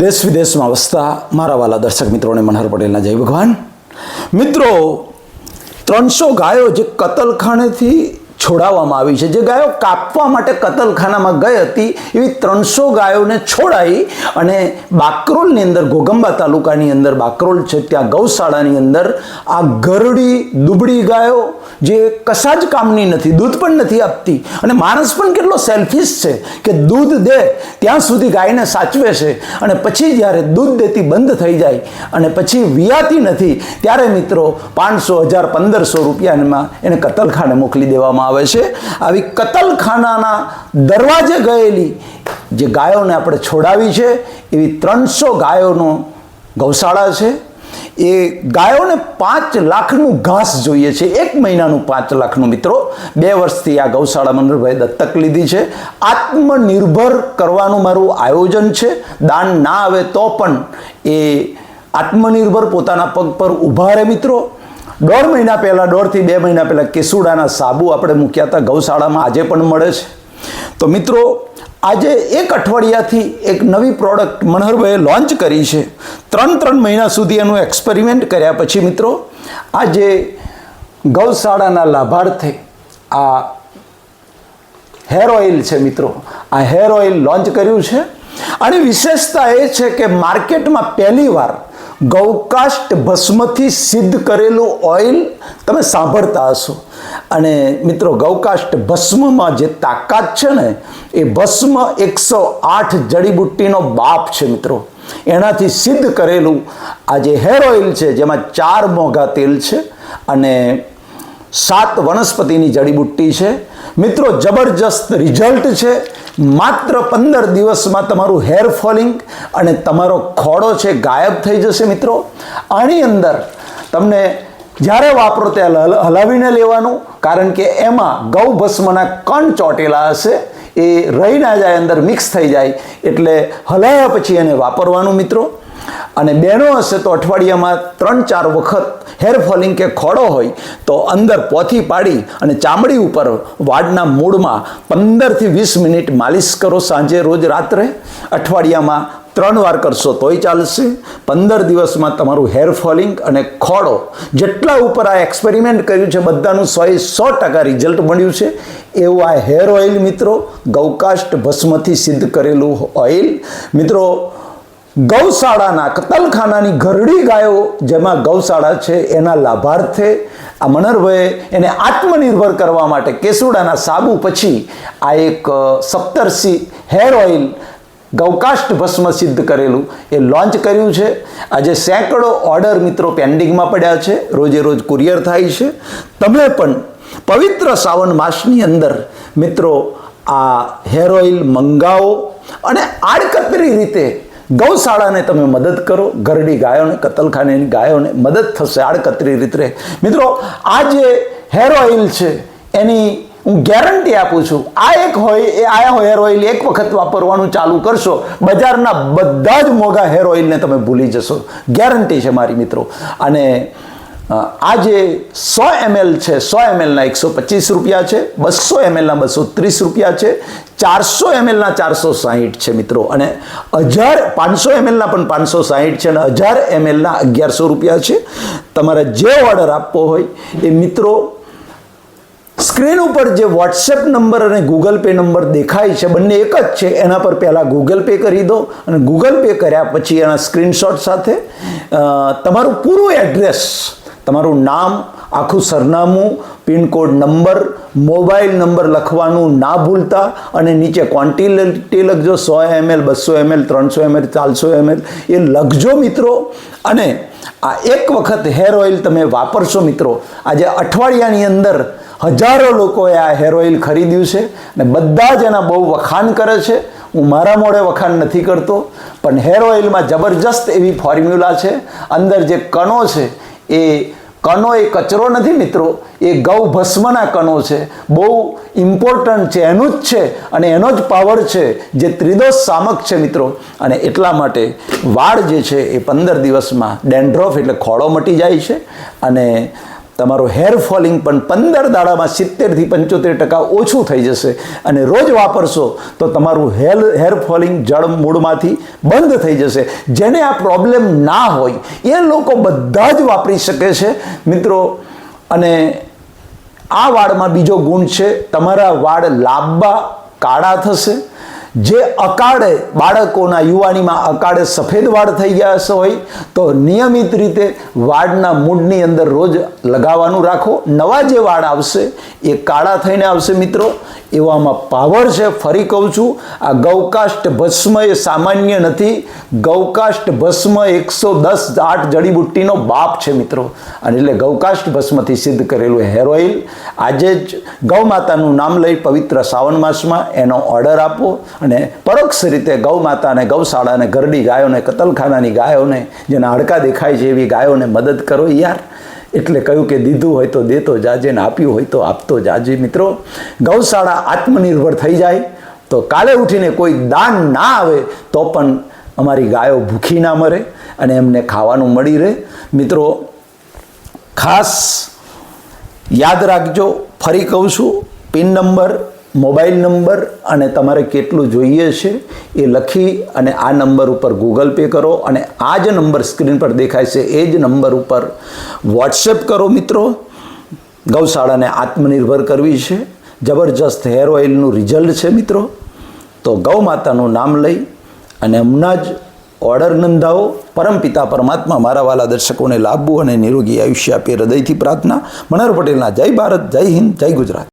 દેશ વિદેશમાં વસતા મારા વાલા દર્શક મિત્રોને મનહર પટેલના જય ભગવાન. મિત્રો, 300 ગાયો જે કતલખાનેથી છોડાવવામાં આવી છે, જે ગાયો કાપવા માટે કતલખાનામાં ગઈ હતી, એવી 300 ગાયોને છોડાઈ અને બાકરોલની અંદર, ઘોગંબા તાલુકાની અંદર બાકરોલ છે, ત્યાં ગૌશાળાની અંદર આ ઘરડી દુબળી ગાયો જે કશા જ કામની નથી, દૂધ પણ નથી આપતી, અને માણસ પણ કેટલો સેલ્ફિશ છે કે દૂધ દે ત્યાં સુધી ગાયને સાચવે છે, અને પછી જ્યારે દૂધ દેતી બંધ થઈ જાય અને પછી વિયાતી નથી ત્યારે મિત્રો 500, 1000, 1500 રૂપિયામાં એને કતલખાને મોકલી દેવામાં આવે છે. આવી કતલખાનાના દરવાજે ગયેલી જે ગાયોને આપણે છોડાવી છે, એવી 300 ગાયોનો ગૌશાળા છે. એ ગાયોને 5 લાખનું ઘાસ જોઈએ છે, 1 મહિનાનું 5 લાખનું. મિત્રો, 2 વર્ષથી આ ગૌશાળા મનહરભાઈ દત્તક લીધી છે. આત્મનિર્ભર કરવાનું મારું આયોજન છે. દાન ના આવે તો પણ એ આત્મનિર્ભર પોતાના પગ પર ઊભા રહે. મિત્રો, 1.5 મહિના પહેલાં, 1.5 થી 2 મહિના પહેલાં કેસુડાના સાબુ આપણે મૂક્યા હતા ગૌશાળામાં, આજે પણ મળે છે. તો મિત્રો, આજે 1 અઠવાડિયાથી એક નવી પ્રોડક્ટ મનહરભાઈએ લોન્ચ કરી છે. 3 મહિના સુધી એનું એક્સપેરિમેન્ટ કર્યા પછી મિત્રો આજે ગૌશાળાના લાભાર્થે આ હેર ઓઇલ છે. મિત્રો, આ હેર ઓઇલ લોન્ચ કર્યું છે. આની વિશેષતા એ છે કે માર્કેટમાં પહેલીવાર ગૌકાષ્ટ ભસ્મથી સિદ્ધ કરેલું ઓઇલ તમે સાંભળતા હશો. અને મિત્રો, ગૌકાષ્ટ ભસ્મમાં જે તાકાત છે ને, એ ભસ્મ 108 જડીબુટ્ટીનો બાપ છે. મિત્રો, એનાથી સિદ્ધ કરેલું આ જે હેર ઓઇલ છે, જેમાં 4 મોંઘા તેલ છે અને 7 વનસ્પતિની જડીબુટ્ટી છે. મિત્રો, જબરજસ્ત રિઝલ્ટ છે. માત્ર 15 દિવસમાં તમારું હેર ફોલિંગ અને તમારો ખોડો છે ગાયબ થઈ જશે. મિત્રો, આની અંદર તમને જ્યારે વાપરો ત્યારે હલાવીને લેવાનું, કારણ કે એમાં ગૌ ભસ્મના કણ ચોટેલા હશે, એ રહી ના જાય, અંદર મિક્સ થઈ જાય, એટલે હલાવ્યા પછી એને વાપરવાનું. મિત્રો, અને બહેનો હશે તો અઠવાડિયામાં 3-4 વખત હેર ફોલિંગ કે ખોડો હોય તો અંદર પોથી પાડી અને ચામડી ઉપર વાળના મૂળમાં 15 થી 20 મિનિટ માલિશ કરો, સાંજે, રોજ, રાત્રે. અઠવાડિયામાં 3 વાર કરશો તોય ચાલશે. 15 દિવસમાં તમારું હેર ફોલિંગ અને ખોડો, જેટલા ઉપર આ એક્સપેરિમેન્ટ કર્યું છે બધાનું 100% રિઝલ્ટ મળ્યું છે એવું આ હેર ઓઇલ. મિત્રો, ગૌકાષ્ટ ભસ્મથી સિદ્ધ કરેલું ઓઇલ. મિત્રો, ગૌશાળાના કતલખાનાની ઘરડી ગાયો જેમાં ગૌશાળા છે એના લાભાર્થે આ મનહરભાઈએ એને આત્મનિર્ભર કરવા માટે કેસુડાના સાબુ પછી આ એક સપ્તર્ષિ હેર ઓઇલ ગૌકાષ્ટ ભસ્મ સિદ્ધ કરેલું એ લોન્ચ કર્યું છે. આજે સેંકડો ઓર્ડર મિત્રો પેન્ડિંગમાં પડ્યા છે, રોજે રોજ કુરિયર થાય છે. તમે પણ પવિત્ર શ્રાવણ માસની અંદર મિત્રો આ હેર ઓઇલ મંગાવો અને આડકતરી રીતે ગૌશાળાને તમે મદદ કરો. ઘરડી ગાયોને, કતલખાનેની ગાયોને મદદ થશે આડકતરી રીતે. મિત્રો, આ જે હેર ઓઇલ છે એની હું ગેરંટી આપું છું. આ હેર ઓઇલ એક વખત વાપરવાનું ચાલુ કરશો, બજારના બધા જ મોંઘા હેર ઓઇલને તમે ભૂલી જશો. ગેરંટી છે મારી. મિત્રો, અને આ જે 100 ml છે, 100 mlના 125 રૂપિયા છે, 200 mlના 230 રૂપિયા છે, 400 mlના 460 છે. મિત્રો, અને 500 mlના પણ 560 છે, અને 1000 mlના 1100 રૂપિયા છે. તમારે જે ઓર્ડર આપવો હોય એ મિત્રો સ્ક્રીન ઉપર જે વોટ્સએપ નંબર અને ગૂગલ પે નંબર દેખાય છે, બંને એક જ છે. એના પર પહેલાં ગૂગલ પે કરી દો, અને ગૂગલ પે કર્યા પછી એના સ્ક્રીનશોટ સાથે તમારું પૂરું એડ્રેસ, તમારું નામ, આખું સરનામું, પિનકોડ નંબર, મોબાઈલ નંબર લખવાનું ના ભૂલતા, અને નીચે ક્વોન્ટિટી લખજો. 100 ml, 200 ml, 300 ml, 400 ml એ લખજો. મિત્રો, અને આ એક વખત હેર ઓઇલ તમે વાપરશો મિત્રો, આજે અઠવાડિયાની અંદર હજારો લોકોએ આ હેર ઓઇલ ખરીદ્યું છે અને બધા જ એના બહુ વખાણ કરે છે. હું મારા મોઢે વખાણ નથી કરતો, પણ હેર ઓઇલમાં જબરજસ્ત એવી ફોર્મ્યુલા છે. અંદર જે કણો છે એ કણો એ કચરો નથી મિત્રો, એ ગૌ ભસ્મના કણો છે. બહુ ઇમ્પોર્ટન્ટ છે, એનું જ છે, અને એનો જ પાવર છે જે ત્રિદોષ શામક છે. મિત્રો, અને એટલા માટે વાળ જે છે એ 15 દિવસમાં ડેન્ડ્રફ એટલે ખોડો મટી જાય છે, અને તમારું હેર ફોલિંગ પણ 15 દાડામાં 70થી 75% ઓછું થઈ જશે. અને રોજ વાપરશો તો તમારું હેર ફોલિંગ જળ મૂળમાંથી બંધ થઈ જશે. જેને આ પ્રોબ્લેમ ના હોય એ લોકો બધા જ વાપરી શકે છે મિત્રો. અને આ વાળમાં બીજો ગુણ છે, તમારા વાળ લાંબા કાળા થશે. જે અકાળે બાળકોના યુવાનીમાં અકાળે સફેદ વાળ થઈ ગયા હોય તો નિયમિત રીતે વાળના મૂળની અંદર રોજ લગાવવાનું રાખો. નવા જે વાળ આવશે એ કાળા થઈને આવશે મિત્રો. એવામાં પાવર છે. ફરી કહું છું, આ ગૌકાષ્ટ ભસ્મ એ સામાન્ય નથી. ગૌકાષ્ટ ભસ્મ 110 જડીબુટ્ટીનો બાપ છે મિત્રો. અને એટલે ગૌકાષ્ટ ભસ્મથી સિદ્ધ કરેલું હેર ઓઇલ આજે જ ગૌ માતાનું નામ લઈ પવિત્ર શ્રાવણ માસમાં એનો ઓર્ડર આપો અને પરોક્ષ રીતે ગૌ માતાને, ગૌશાળાને, ઘરડી ગાયોને, કતલખાનાની ગાયોને, જેના હાડકા દેખાય છે એવી ગાયોને મદદ કરો યાર. એટલે કહ્યું કે દીધું હોય તો દેતો જાજે ને આપ્યું હોય તો આપતો જાજે. મિત્રો, ગૌશાળા આત્મનિર્ભર થઈ જાય તો કાલે ઉઠીને કોઈ દાન ના આવે તો પણ અમારી ગાયો ભૂખી ના મરે અને એમને ખાવાનું મળી રહે. મિત્રો, ખાસ યાદ રાખજો, ફરી કહું છું, પિન નંબર, મોબાઈલ નંબર અને તમારે કેટલું જોઈએ છે એ લખી અને આ નંબર ઉપર ગૂગલ પે કરો અને આ જ નંબર સ્ક્રીન પર દેખાય છે એ જ નંબર ઉપર વોટ્સએપ કરો. મિત્રો, ગૌશાળાને આત્મનિર્ભર કરવી છે. જબરજસ્ત હેર ઓઇલનું રિઝલ્ટ છે મિત્રો. તો ગૌ માતાનું નામ લઈ અને હમણાં જ ઓર્ડર નોંધાવો. પરમપિતા પરમાત્મા મારા વાલા દર્શકોને લાભવું અને નિરોગી આયુષ્ય આપે હૃદયથી પ્રાર્થના. મનહર પટેલના જય ભારત, જય હિન્દ, જય ગુજરાત.